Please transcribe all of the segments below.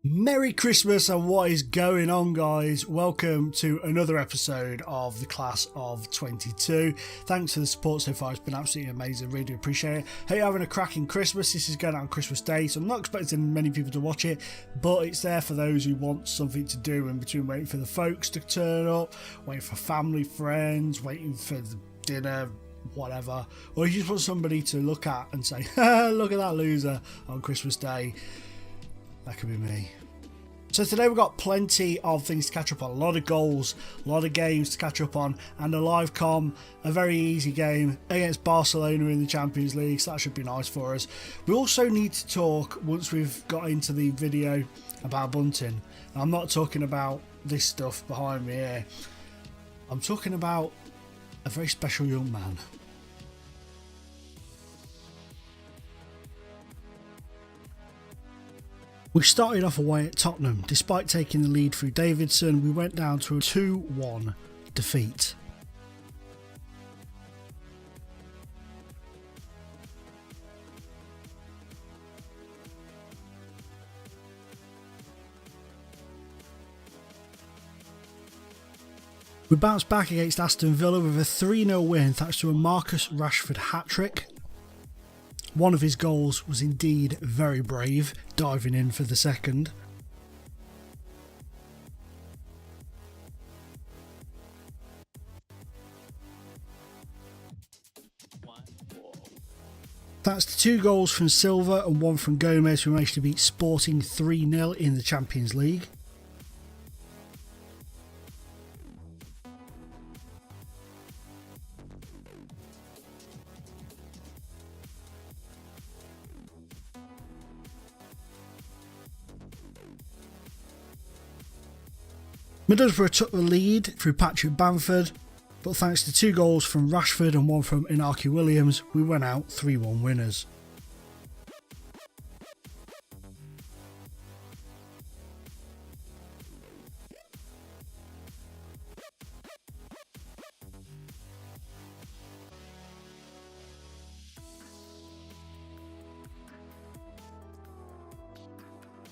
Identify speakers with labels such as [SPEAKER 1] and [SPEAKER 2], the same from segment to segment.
[SPEAKER 1] Merry Christmas and what is going on, guys? Welcome to another episode of the Class of 22. Thanks for the support so far, it's been absolutely amazing, really appreciate it. Hope you're having a cracking Christmas. This is going out on Christmas Day, so I'm not expecting many people to watch it, but it's there for those who want something to do in between waiting for the folks to turn up, waiting for family, friends, waiting for the dinner, whatever, or you just want somebody to look at and say, look at that loser on Christmas Day. That could be me. So today we've got plenty of things to catch up on, a lot of goals, a lot of games to catch up on, and a live com, a very easy game against Barcelona in the Champions League, so that should be nice for us. We also need to talk, once we've got into the video, about Bunting. I'm not talking about this stuff behind me here, I'm talking about a very special young man. We started off away at Tottenham. Despite taking the lead through Davidson, we went down to a 2-1 defeat. We bounced back against Aston Villa with a 3-0 win thanks to a Marcus Rashford hat-trick. One of his goals was indeed very brave, diving in for the second. Thanks to 2 goals from Silva and 1 from Gomez, we managed to beat Sporting 3-0 in the Champions League. Middlesbrough took the lead through Patrick Bamford, but thanks to 2 goals from Rashford and 1 from Inaki Williams, we went out 3-1 winners.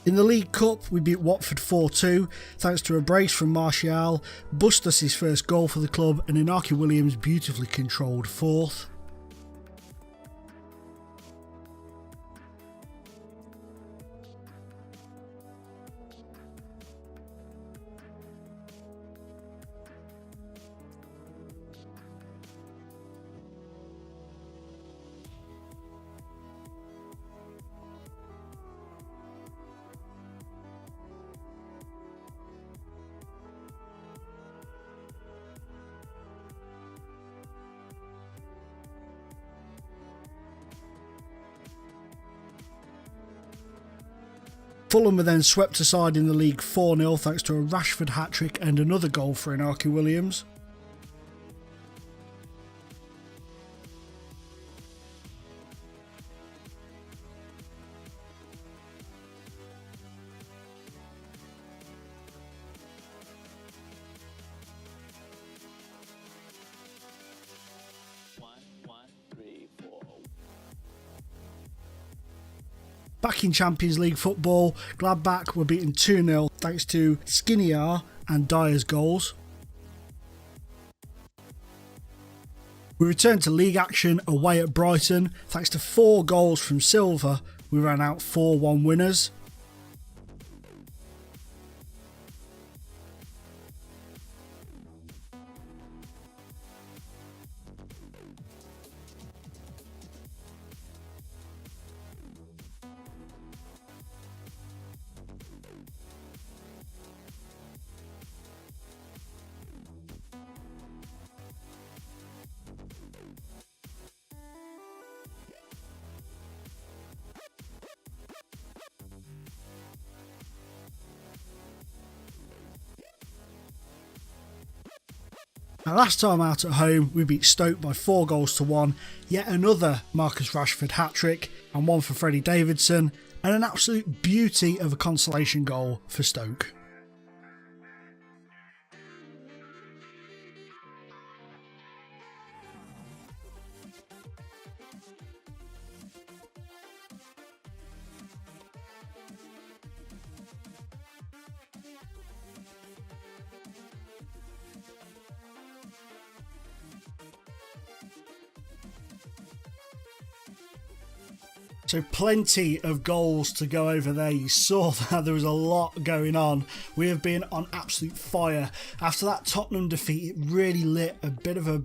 [SPEAKER 1] In the League Cup, we beat Watford 4-2, thanks to a brace from Martial, Bustos' first goal for the club, and Inaki Williams' beautifully controlled 4th. Fulham were then swept aside in the league 4-0 thanks to a Rashford hat-trick and another goal for Inaki Williams. Back in Champions League football, Gladbach were beaten 2-0 thanks to Skriniar and Dyer's goals. We returned to league action away at Brighton. Thanks to 4 goals from Silva, we ran out 4-1 winners. Now, last time out at home, we beat Stoke by 4-1, yet another Marcus Rashford hat-trick and 1 for Freddie Davidson, and an absolute beauty of a consolation goal for Stoke. So plenty of goals to go over there. You saw that there was a lot going on. We have been on absolute fire. After that Tottenham defeat, it really lit a bit of a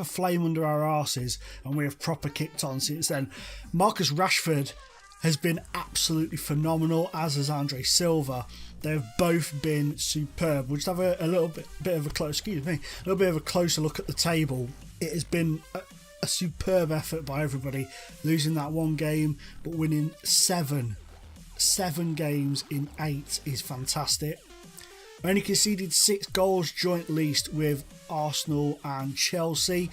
[SPEAKER 1] flame under our arses, and we have proper kicked on since then. Marcus Rashford has been absolutely phenomenal, as has Andre Silva. They've both been superb. We'll just have a little bit of a closer look at the table. It has been a superb effort by everybody, losing that one game but winning seven games in 8 is fantastic. Only conceded 6 goals, joint least with Arsenal and Chelsea.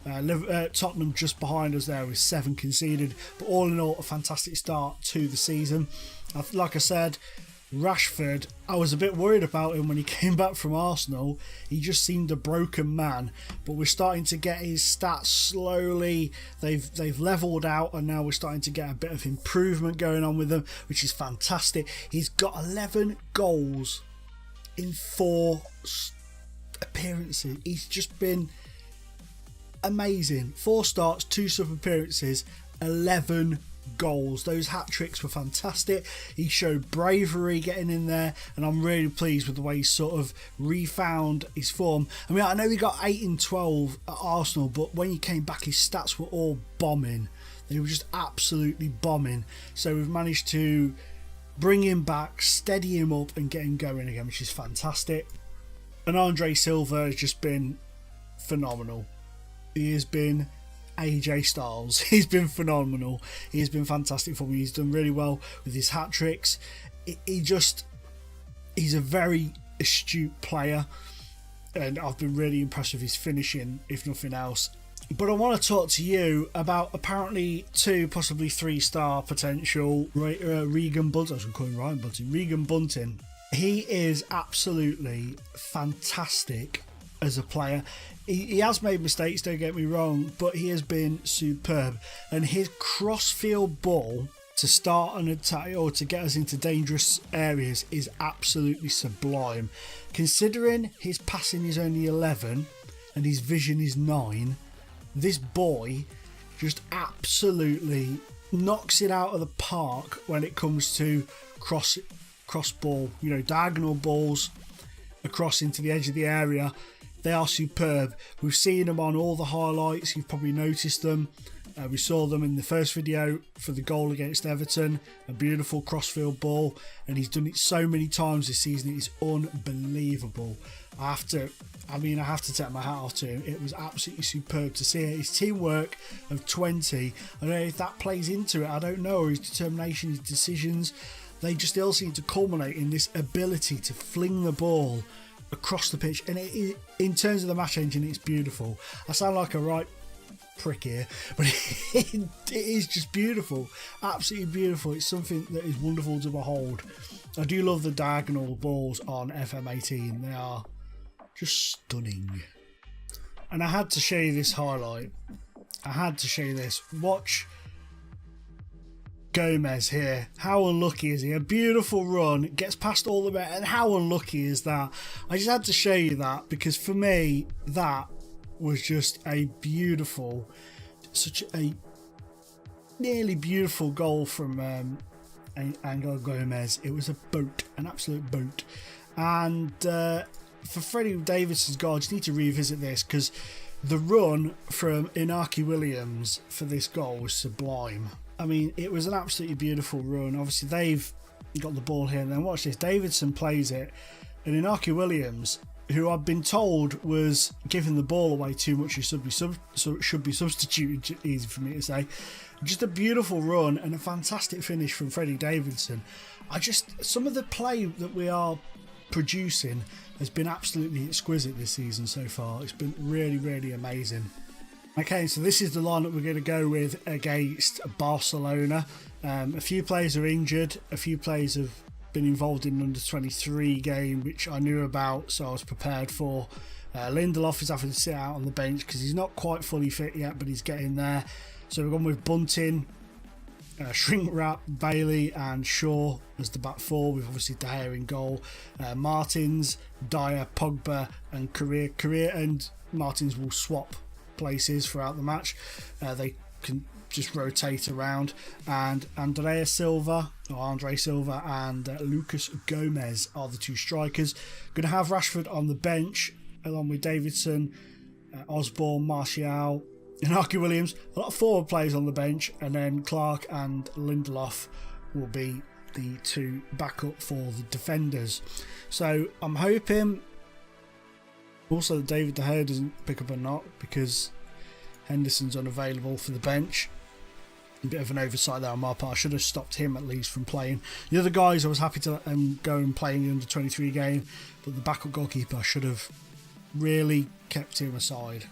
[SPEAKER 1] Tottenham just behind us there with 7 conceded, but all in all a fantastic start to the season. Like I said, Rashford, I was a bit worried about him when he came back from Arsenal. He just seemed a broken man, but we're starting to get his stats slowly. They've levelled out, and now we're starting to get a bit of improvement going on with them, which is fantastic. He's got 11 goals in 4 appearances. He's just been amazing. 4 starts, 2 sub appearances, 11 goals. Those hat tricks were fantastic. He showed bravery getting in there, and I'm really pleased with the way he sort of refound his form. I mean, I know he got 8 in 12 at Arsenal, but when he came back his stats were all bombing. They were just absolutely bombing. So we've managed to bring him back, steady him up and get him going again, which is fantastic. And Andre Silva has just been phenomenal. He has been AJ Styles. He's been phenomenal. He's been fantastic for me. He's done really well with his hat tricks. He's a very astute player, and I've been really impressed with his finishing, if nothing else. But I want to talk to you about apparently 2, possibly 3-star potential Regan Bunting. I was calling Ryan Bunting. Regan Bunting. He is absolutely fantastic as a player. He has made mistakes, don't get me wrong, but he has been superb. And his cross-field ball to start an attack or to get us into dangerous areas is absolutely sublime. Considering his passing is only 11 and his vision is 9, this boy just absolutely knocks it out of the park when it comes to cross ball, diagonal balls across into the edge of the area. They are superb. We've seen them on all the highlights. You've probably noticed them. We saw them in the first video for the goal against Everton. A beautiful crossfield ball, and he's done it so many times this season. It is unbelievable. I have to take my hat off to him. It was absolutely superb to see it. His teamwork of 20. I don't know if that plays into it. I don't know. Or his determination, his decisions. They just all seem to culminate in this ability to fling the ball across the pitch, and in terms of the match engine, it's beautiful. I sound like a right prick here, but it is just beautiful, absolutely beautiful. It's something that is wonderful to behold. I do love the diagonal balls on FM18. They are just stunning. And I had to show you this highlight. I had to show you this. Watch Gomez here. How unlucky is he? A beautiful run, gets past all the men, and how unlucky is that? I just had to show you that because for me that was just a beautiful, such a nearly beautiful goal from Angel Gomez. It was a boat, an absolute boat. And for Freddie Davidson's goal, I just need to revisit this because the run from Inaki Williams for this goal was sublime. I mean, it was an absolutely beautiful run. Obviously, they've got the ball here, and then watch this. Davidson plays it, and Inaki Williams, who I've been told was giving the ball away too much, should be substituted. Easy for me to say. Just a beautiful run and a fantastic finish from Freddie Davidson. Some of the play that we are producing has been absolutely exquisite this season so far. It's been really, really amazing. Okay, so this is the line that we're going to go with against Barcelona. A few players are injured. A few players have been involved in an under-23 game, which I knew about, so I was prepared for. Lindelof is having to sit out on the bench because he's not quite fully fit yet, but he's getting there. So we've gone with Bunting, Shrink Wrap, Bailey and Shaw as the back 4, with obviously De Gea in goal. Martins, Dyer, Pogba and Crewe, and Martins will swap places throughout the match. They can just rotate around. And Andre Silva and Lucas Gomez are the two strikers. Going to have Rashford on the bench along with Davidson, Osborne, Martial, Inaki Williams. A lot of forward players on the bench, and then Clark and Lindelof will be the two backup for the defenders. So I'm hoping also that David De Gea doesn't pick up a knock because Henderson's unavailable for the bench. A bit of an oversight there on my part. I should have stopped him at least from playing. The other guys I was happy to let them go and play in the under 23 game, but the backup goalkeeper I should have really kept him aside.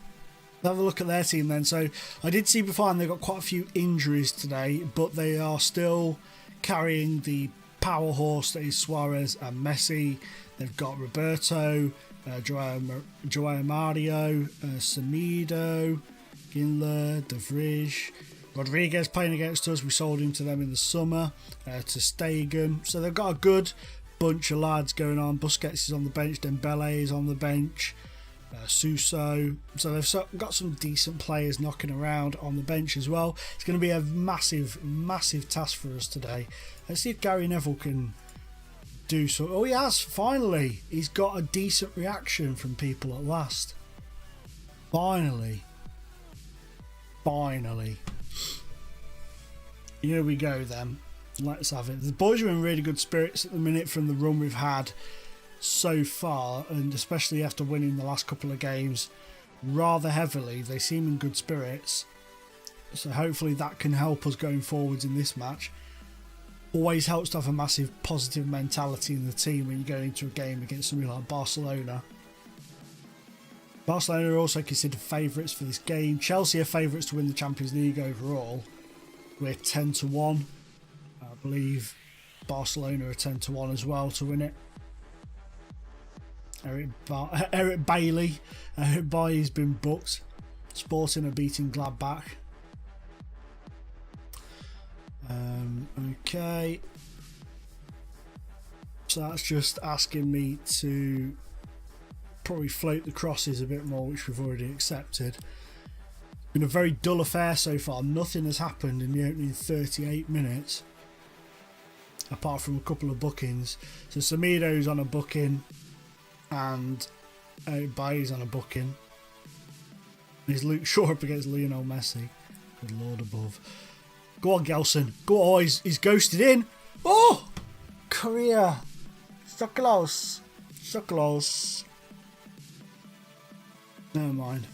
[SPEAKER 1] Have a look at their team then. So I did see beforehand they've got quite a few injuries today, but they are still carrying the powerhouse that is Suarez and Messi. They've got Roberto, Joao Mario, Semedo, Ginler, De Vrij, Rodriguez playing against us. We sold him to them in the summer, to Stegen. So they've got a good bunch of lads going on. Busquets is on the bench, Dembele is on the bench, Suso. So they've got some decent players knocking around on the bench as well. It's going to be a massive task for us today. Let's see if Gary Neville can do so. Oh, he has, finally. He's got a decent reaction from people at last. Finally. Here we go then. Let's have it. The boys are in really good spirits at the minute from the run we've had so far, and especially after winning the last couple of games rather heavily. They seem in good spirits, so hopefully that can help us going forwards in this match. Always helps to have a massive positive mentality in the team when you go into a game against somebody like Barcelona. Barcelona are also considered favourites for this game. Chelsea are favourites to win the Champions League overall. We're 10-1. I believe Barcelona are 10-1 as well to win it. Eric Bailey has been booked. Sporting are beating Gladbach. Okay. So that's just asking me to probably float the crosses a bit more, which we've already accepted. Been a very dull affair so far. Nothing has happened in the opening 38 minutes apart from a couple of bookings. So Semedo's on a booking and Bailey's on a booking. There's Luke Shaw up against Lionel Messi. Good Lord above. Go on, Gelson. Go on. He's ghosted in. Oh! Korea. So close. Never mind.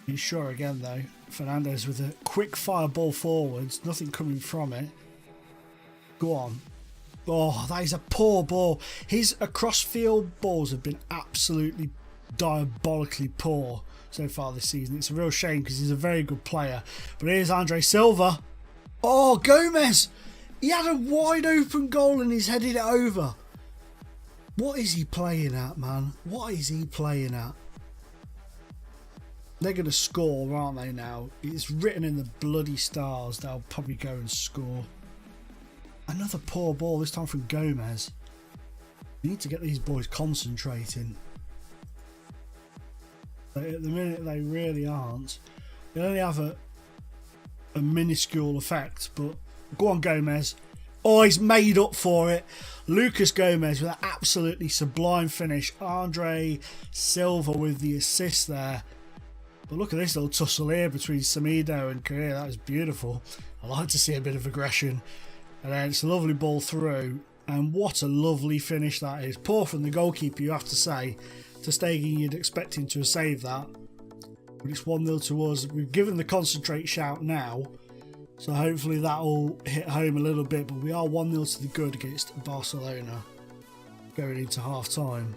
[SPEAKER 1] He's sure again though. Fernandez with a quick fire ball forwards. Nothing coming from it. Go on. Oh, that is a poor ball. His across field balls have been absolutely diabolically poor so far this season. It's a real shame because he's a very good player. But here's Andre Silva. Oh, Gomez. He had a wide open goal and he's headed it over. What is he playing at, man? What is he playing at? They're going to score, aren't they now? It's written in the bloody stars. They'll probably go and score. Another poor ball, this time from Gomez. We need to get these boys concentrating. But at the minute, they really aren't. They only have a minuscule effect, but go on, Gomez. Oh, he's made up for it. Lucas Gomez with an absolutely sublime finish. Andre Silva with the assist there. But look at this little tussle here between Semedo and Crewe. That is beautiful. I like to see a bit of aggression. And then it's a lovely ball through. And what a lovely finish that is. Poor from the goalkeeper, you have to say. To Stegen, you'd expect him to have saved that. But it's 1-0 to us. We've given the concentrate shout now. So hopefully that'll hit home a little bit. But we are 1-0 to the good against Barcelona going into half time.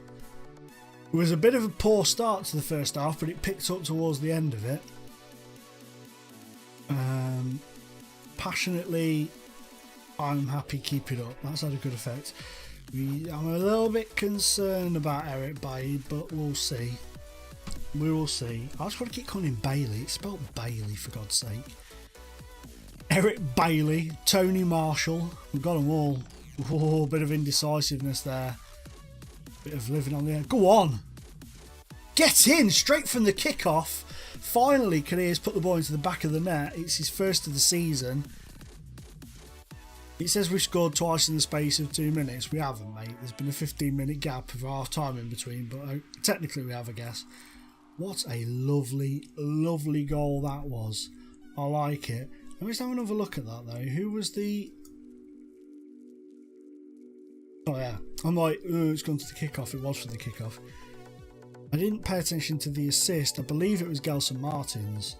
[SPEAKER 1] It was a bit of a poor start to the first half, but it picked up towards the end of it. Passionately, I'm happy, keep it up. That's had a good effect. I'm a little bit concerned about Eric Bailey, but we'll see. We will see. I just want to keep calling him Bailey. It's spelled Bailey, for God's sake. Eric Bailey, Tony Marshall. We've got them all. Oh, a bit of indecisiveness there. Bit of living on the air. Go on. Get in straight from the kickoff. Finally, Kadir's put the ball into the back of the net. It's his first of the season. It says we've scored twice in the space of 2 minutes. We haven't, mate. There's been a 15-minute gap of half time in between, but technically we have, I guess. What a lovely, lovely goal that was. I like it. Let me just have another look at that, though. Who was the... Oh, yeah. I'm like, oh, it's gone to the kickoff. It was for the kickoff. I didn't pay attention to the assist. I believe it was Gelson Martins.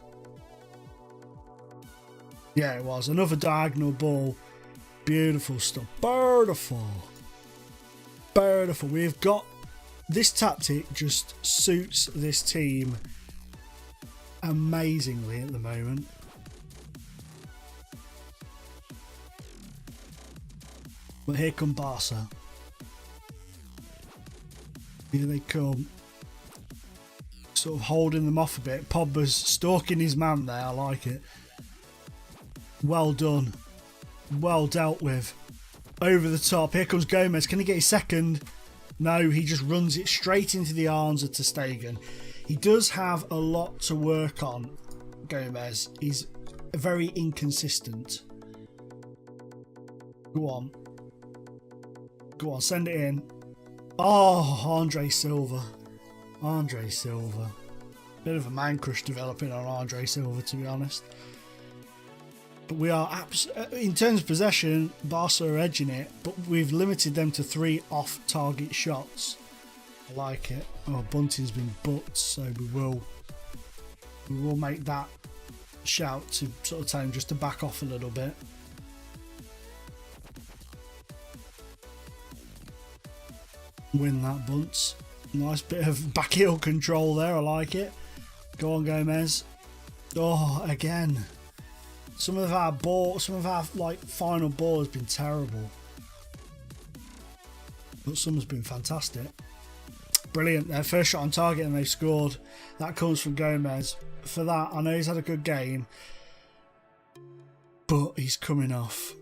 [SPEAKER 1] Yeah, it was. Another diagonal ball. Beautiful stuff. Beautiful. Beautiful. We've got... This tactic just suits this team amazingly at the moment. But here come Barca. Here they come. Sort of holding them off a bit. Pogba's stalking his man there. I like it. Well done. Well dealt with. Over the top. Here comes Gomez. Can he get his second? No, he just runs it straight into the arms of ter Stegen. He does have a lot to work on, Gomez. He's very inconsistent. Go on. Go on, send it in. Oh, Andre Silva. Andre Silva. Bit of a man crush developing on Andre Silva, to be honest. But we are, in terms of possession, Barca are edging it, but we've limited them to 3 off-target shots. I like it. Oh, Bunting's been booked, so we will make that shout to sort of tell him just to back off a little bit. Win that, Bunts. Nice bit of back heel control there. I like it. Go on, Gomez. Oh, again. Some of our final ball has been terrible, but some has been fantastic. Brilliant. Their first shot on target and they've scored. That comes from Gomez. For that, I know he's had a good game, but he's coming off.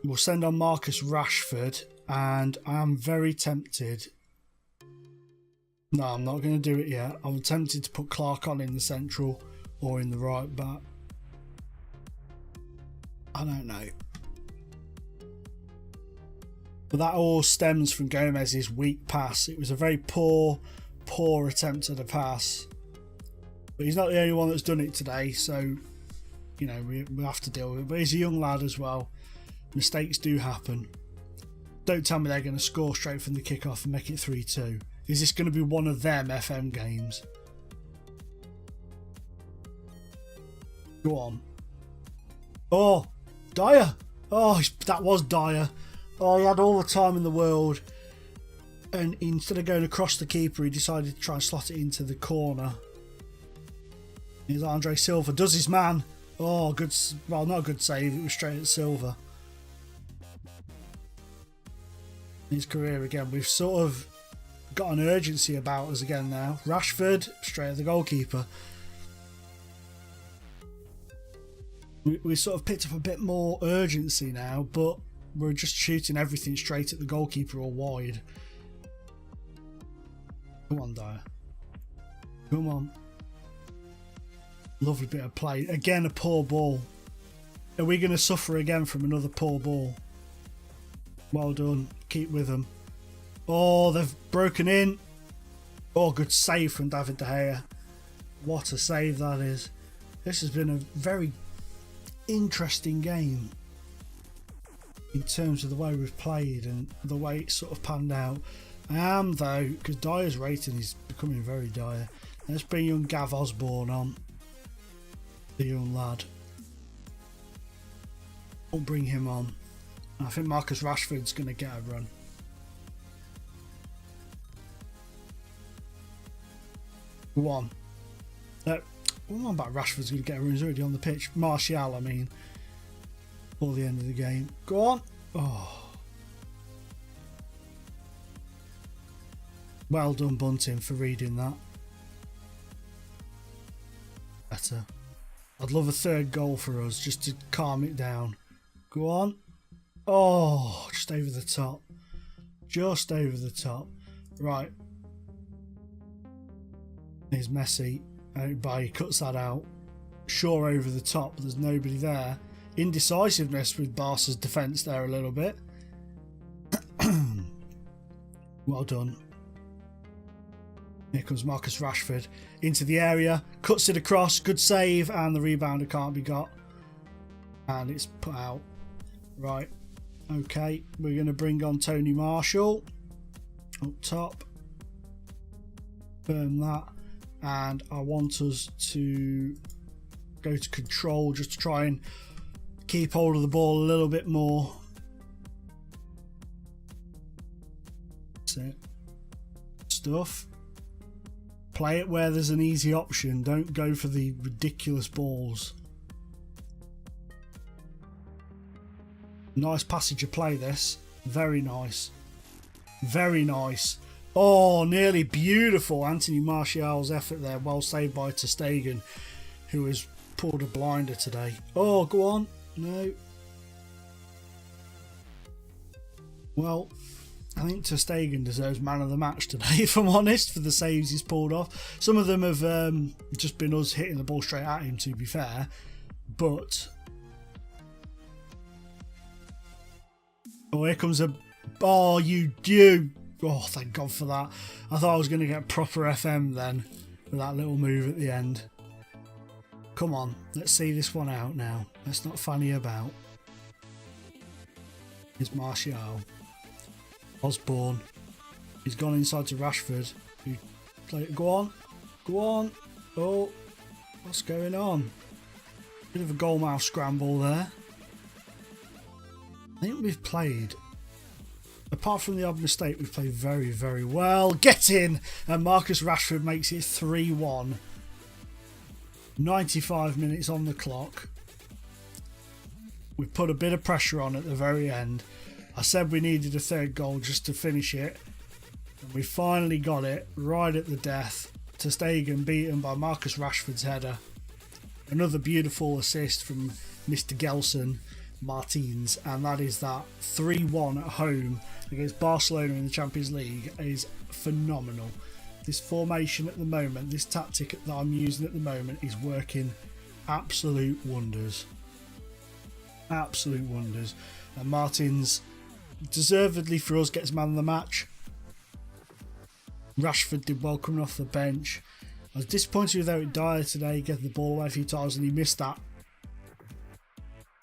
[SPEAKER 1] We'll send on Marcus Rashford, and I am very tempted. No, I'm not going to do it yet. I'm tempted to put Clark on in the central or in the right back. I don't know. But that all stems from Gomez's weak pass. It was a very poor attempt at a pass. But he's not the only one that's done it today, so, you know, we have to deal with it. But he's a young lad as well. Mistakes do happen. Don't tell me they're going to score straight from the kickoff and make it 3-2. Is this going to be one of them FM games? Go on. Oh, Dyer. Oh, that was Dyer. Oh, he had all the time in the world. And instead of going across the keeper, he decided to try and slot it into the corner. Here's Andre Silva. Does his man. Oh, good. Well, not a good save. It was straight at Silva. His career again. We've sort of got an urgency about us again now. Rashford, straight at the goalkeeper. We sort of picked up a bit more urgency now, but we're just shooting everything straight at the goalkeeper or wide. Come on, Dyer. Come on. Lovely bit of play. Again, a poor ball. Are we going to suffer again from another poor ball? Well done. Keep with them. Oh, they've broken in. Oh, good save from David De Gea. What a save that is. This has been a very interesting game in terms of the way we've played and the way it's sort of panned out. I am, though, because Dyer's rating is becoming very dire. Let's bring young Gav Osborne on. The young lad. We'll bring him on. I think Marcus Rashford's going to get a run. Go on. What about Rashford's going to get a run? He's already on the pitch. Martial, I mean. For the end of the game. Go on. Oh. Well done, Bunting, for reading that. Better. I'd love a third goal for us, just to calm it down. Go on. Oh, just over the top. Just over the top. Right. Here's Messi. Everybody cuts that out. Shaw over the top, but there's nobody there. Indecisiveness with Barca's defence there a little bit. Well done. Here comes Marcus Rashford into the area, cuts it across, good save, and the rebounder can't be got. And it's put out. Right, okay, we're going to bring on Tony Marshall up top. Firm that. And I want us to go to control just to try and keep hold of the ball a little bit more. That's it. Stuff. Play it where there's an easy option. Don't go for the ridiculous balls. Nice passage of play this. Very nice. Very nice. Oh, nearly beautiful. Anthony Martial's effort there. Well saved by ter Stegen, who has pulled a blinder today. Oh, go on. No. Well, I think ter Stegen deserves man of the match today, if I'm honest, for the saves he's pulled off. Some of them have just been us hitting the ball straight at him, to be fair. But... oh, here comes a... oh, you... oh, thank God for that. I thought I was going to get proper FM then, with that little move at the end. Come on, let's see this one out now. Let's not fanny about. Here's Martial. Osborne. He's gone inside to Rashford. Go on. Go on. Oh, what's going on? Bit of a goalmouth scramble there. I think we've played, apart from the odd mistake, we've played very, very well. Get in! And Marcus Rashford makes it 3-1. 95 minutes on the clock. We've put a bit of pressure on at the very end. I said we needed a third goal just to finish it. And we finally got it right at the death. ter Stegen beaten by Marcus Rashford's header. Another beautiful assist from Mr. Gelson Martins, and that is that 3-1 at home against Barcelona in the Champions League is phenomenal. This formation at the moment, this tactic that I'm using at the moment is working absolute wonders. Absolute wonders. And Martins, deservedly for us, gets man of the match. Rashford did well coming off the bench. I was disappointed with Eric Dyer today, getting the ball away a few times, and he missed that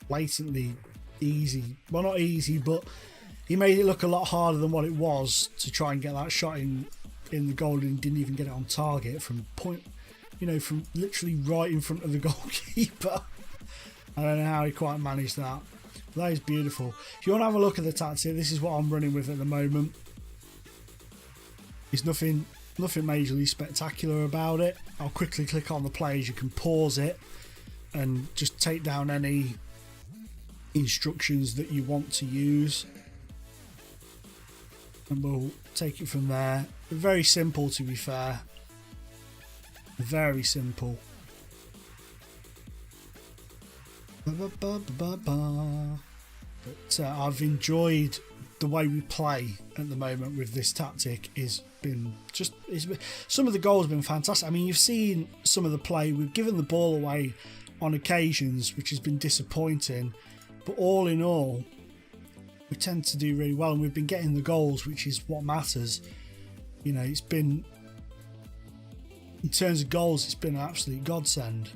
[SPEAKER 1] blatantly easy. Well, not easy, but he made it look a lot harder than what it was to try and get that shot in the goal, and didn't even get it on target from point, from literally right in front of the goalkeeper. I don't know how he quite managed that. But that is beautiful. If you want to have a look at the tactic, this is what I'm running with at the moment. There's nothing majorly spectacular about it. I'll quickly click on the players. You can pause it and just take down any instructions that you want to use, and we'll take it from there. Very simple, to be fair. Very simple. But I've enjoyed the way we play at the moment with this tactic. Some of the goals have been fantastic. I mean, you've seen some of the play. We've given the ball away on occasions, which has been disappointing, but all in all, we tend to do really well, and we've been getting the goals, which is what matters. It's been, in terms of goals, it's been an absolute godsend.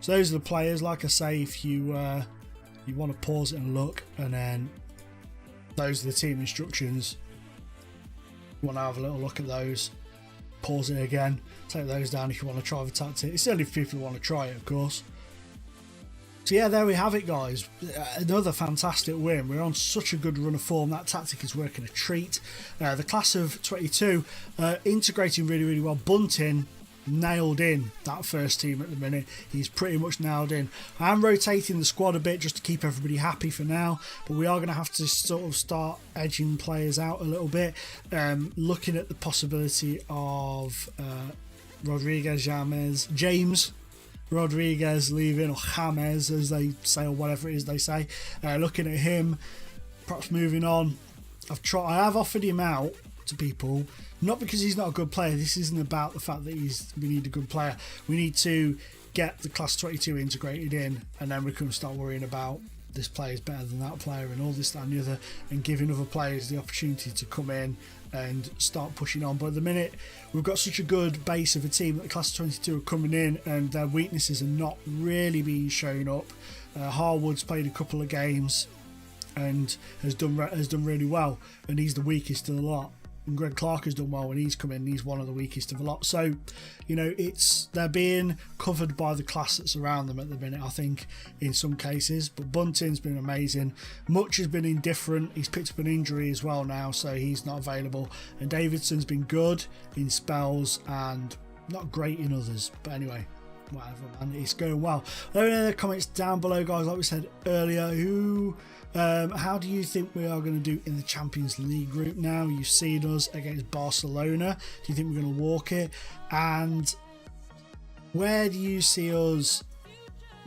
[SPEAKER 1] So those are the players. Like I say, if you want to pause it and look, and then those are the team instructions. You want to have a little look at those, pause it again, take those down if you want to try the tactic. It's only for people who want to try it, of course. So yeah, there we have it, guys. Another fantastic win. We're on such a good run of form. That tactic is working a treat. The class of 22 integrating really, really well. Bunting nailed in that first team at the minute. He's pretty much nailed in. I am rotating the squad a bit just to keep everybody happy for now, but we are going to have to sort of start edging players out a little bit. Looking at the possibility of James Rodriguez leaving, or James as they say, or whatever it is they say. Looking at him, perhaps moving on. I have offered him out to people, not because he's not a good player. This isn't about the fact that we need a good player. We need to get the class 22 integrated in, and then we can start worrying about this player is better than that player and all this, that and the other, and giving other players the opportunity to come in and start pushing on. But at the minute, we've got such a good base of a team that the class 22 are coming in and their weaknesses are not really being shown up. Harwood's played a couple of games and has done really well, and he's the weakest of the lot. And Greg Clark has done well when he's come in. He's one of the weakest of the lot. So, you know, they're being covered by the class that's around them at the minute, I think, in some cases. But Bunting's been amazing. Much has been indifferent. He's picked up an injury as well now, so he's not available. And Davidson's been good in spells and not great in others. But anyway, whatever, man. It's going well. Let me know in the comments down below, guys. Like we said earlier, how do you think we are going to do in the Champions League group now? You've seen us against Barcelona. Do you think we're going to walk it? And where do you see us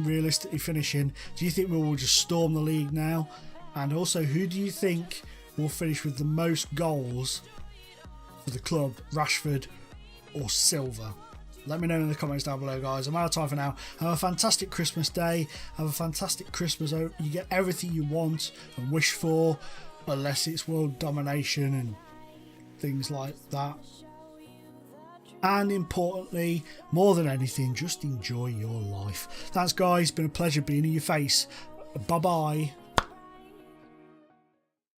[SPEAKER 1] realistically finishing? Do you think we will just storm the league now? And also, who do you think will finish with the most goals for the club, Rashford or Silva? Let me know in the comments down below, guys. I'm out of time for now. Have a fantastic Christmas day. Have a fantastic Christmas. You get everything you want and wish for, unless it's world domination and things like that. And importantly, more than anything, just enjoy your life. Thanks, guys. It's been a pleasure being in your face. Bye-bye.